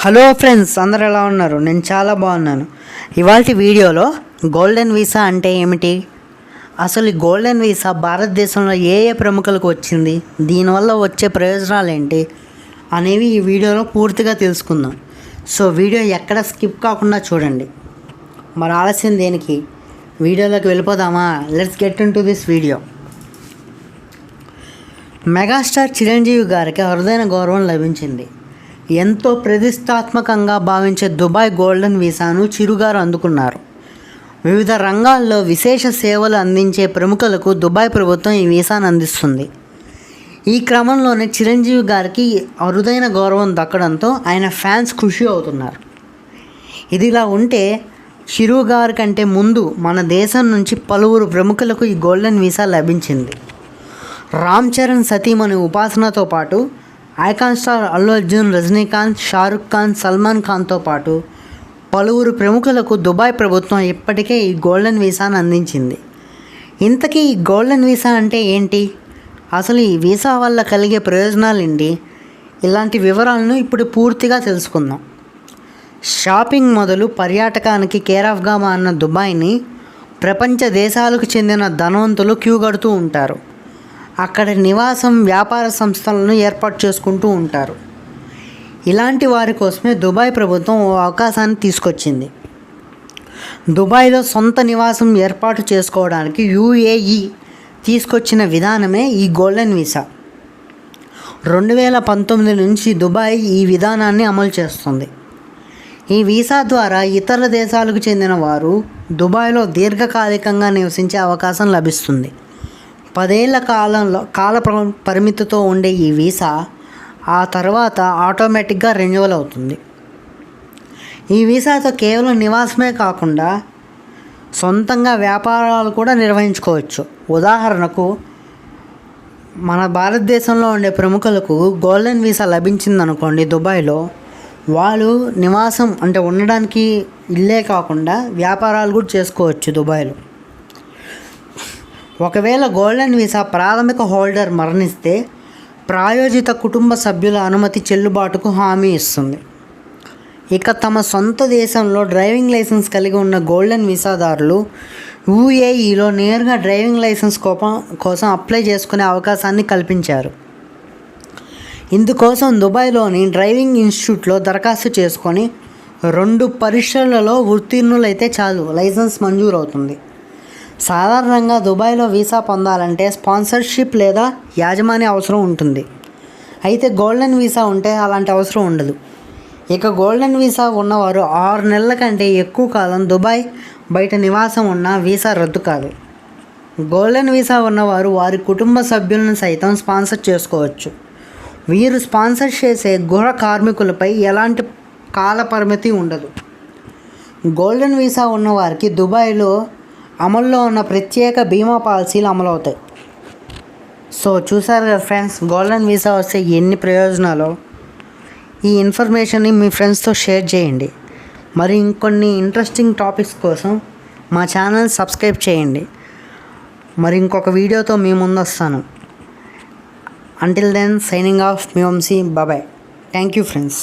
Hello friends, అందరు ఎలా ఉన్నారు? నేను చాలా బాగున్నాను. ఇవాళ వీడియోలో గోల్డెన్ వీసా అంటే ఏమిటి, అసలు ఈ గోల్డెన్ వీసా భారతదేశంలో ఏ ఏ ప్రముఖులకు వచ్చింది, దీనివల్ల వచ్చే ప్రయోజనాలు ఏంటి అనేవి ఈ వీడియోలో పూర్తిగా తెలుసుకుందాం. సో వీడియో ఎక్కడ స్కిప్ కాకుండా చూడండి. మరి ఆలస్యం దేనికి, వీడియోలోకి వెళ్ళిపోదామా? Let's get in to this video. Megastar Chiranjeevi గారికి అరుదైన గౌరవం లభించింది. ఎంతో ప్రతిష్టాత్మకంగా భావించే దుబాయ్ గోల్డెన్ వీసాను చిరుగారు అందుకున్నారు. వివిధ రంగాల్లో విశేష సేవలు అందించే ప్రముఖులకు దుబాయ్ ప్రభుత్వం ఈ వీసాను అందిస్తుంది. ఈ క్రమంలోనే చిరంజీవి గారికి అరుదైన గౌరవం దక్కడంతో ఆయన ఫ్యాన్స్ ఖుషి అవుతున్నారు. ఇదిలా ఉంటే చిరు గారి కంటే ముందు మన దేశం నుంచి పలువురు ప్రముఖులకు ఈ గోల్డెన్ వీసా లభించింది. రామ్ చరణ్ సతీమణి ఉపాసనతో పాటు ఐకాన్ స్టార్ అల్లు అర్జున్, రజనీకాంత్, షారుఖ్ ఖాన్, సల్మాన్ ఖాన్తో పాటు పలువురు ప్రముఖులకు దుబాయ్ ప్రభుత్వం ఇప్పటికే ఈ గోల్డెన్ వీసాను అందించింది. ఇంతకీ ఈ గోల్డెన్ వీసా అంటే ఏంటి, అసలు ఈ వీసా వల్ల కలిగే ప్రయోజనాలు ఏంటి, ఇలాంటి వివరాలను ఇప్పుడు పూర్తిగా తెలుసుకుందాం. షాపింగ్ మొదలు పర్యాటకానికి కేరాఫ్గా మారిన దుబాయ్ని ప్రపంచ దేశాలకు చెందిన ధనవంతులు క్యూ కడుతూ ఉంటారు. అక్కడ నివాసం, వ్యాపార సంస్థలను ఏర్పాటు చేసుకుంటూ ఉంటారు. ఇలాంటి వారి కోసమే దుబాయ్ ప్రభుత్వం ఓ అవకాశాన్ని తీసుకొచ్చింది. దుబాయ్లో సొంత నివాసం ఏర్పాటు చేసుకోవడానికి UAE తీసుకొచ్చిన విధానమే ఈ గోల్డెన్ వీసా. 2019 నుంచి దుబాయ్ ఈ విధానాన్ని అమలు చేస్తుంది. ఈ వీసా ద్వారా ఇతర దేశాలకు చెందిన వారు దుబాయ్లో దీర్ఘకాలికంగా నివసించే అవకాశం లభిస్తుంది. 10 ఏళ్ల కాల పరిమితితో ఉండే ఈ వీసా ఆ తర్వాత ఆటోమేటిక్గా రెన్యువల్ అవుతుంది. ఈ వీసాతో కేవలం నివాసమే కాకుండా సొంతంగా వ్యాపారాలు కూడా నిర్వహించుకోవచ్చు. ఉదాహరణకు మన భారతదేశంలో ఉండే ప్రముఖులకు గోల్డెన్ వీసా లభించిందనుకోండి దుబాయ్లో, వాళ్ళు నివాసం అంటే ఉండడానికి ఇల్లే కాకుండా వ్యాపారాలు కూడా చేసుకోవచ్చు దుబాయ్లో. ఒకవేళ గోల్డెన్ వీసా ప్రాథమిక హోల్డర్ మరణిస్తే ప్రాయోజిత కుటుంబ సభ్యుల అనుమతి చెల్లుబాటుకు హామీ ఇస్తుంది. ఇక తమ సొంత దేశంలో డ్రైవింగ్ లైసెన్స్ కలిగి ఉన్న గోల్డెన్ వీసాదారులు UAEలో నేరుగా డ్రైవింగ్ లైసెన్స్ కోసం అప్లై చేసుకునే అవకాశాన్ని కల్పించారు. ఇందుకోసం దుబాయ్లోని డ్రైవింగ్ ఇన్స్టిట్యూట్లో దరఖాస్తు చేసుకొని 2 పరీక్షలలో ఉత్తీర్ణులైతే చాలు, లైసెన్స్ మంజూరు అవుతుంది. సాధారణంగా దుబాయ్లో వీసా పొందాలంటే స్పాన్సర్షిప్ లేదా యాజమాన్య అవసరం ఉంటుంది. అయితే గోల్డెన్ వీసా ఉంటే అలాంటి అవసరం ఉండదు. ఇక గోల్డెన్ వీసా ఉన్నవారు 6 నెలల కంటే ఎక్కువ కాలం దుబాయ్ బయట నివాసం ఉన్న వీసా రద్దు కాదు. గోల్డెన్ వీసా ఉన్నవారు వారి కుటుంబ సభ్యులను సైతం స్పాన్సర్ చేసుకోవచ్చు. వీరు స్పాన్సర్ చేసే గృహ కార్మికులపై ఎలాంటి కాల పరిమితి ఉండదు. గోల్డెన్ వీసా ఉన్నవారికి దుబాయ్లో అమల్లో ఉన్న ప్రత్యేక బీమా పాలసీలు అమలవుతాయి. సో చూసారు కదా ఫ్రెండ్స్, గోల్డెన్ వీసా వస్తే ఎన్ని ప్రయోజనాలు. ఈ ఇన్ఫర్మేషన్ని మీ ఫ్రెండ్స్తో షేర్ చేయండి. మరి ఇంకొన్ని ఇంట్రెస్టింగ్ టాపిక్స్ కోసం మా ఛానల్ సబ్స్క్రైబ్ చేయండి. మరి ఇంకొక వీడియోతో మీ ముందు వస్తాను. అంటిల్ దెన్, సైనింగ్ ఆఫ్, మీ Vamshi. Bye. Thank you friends.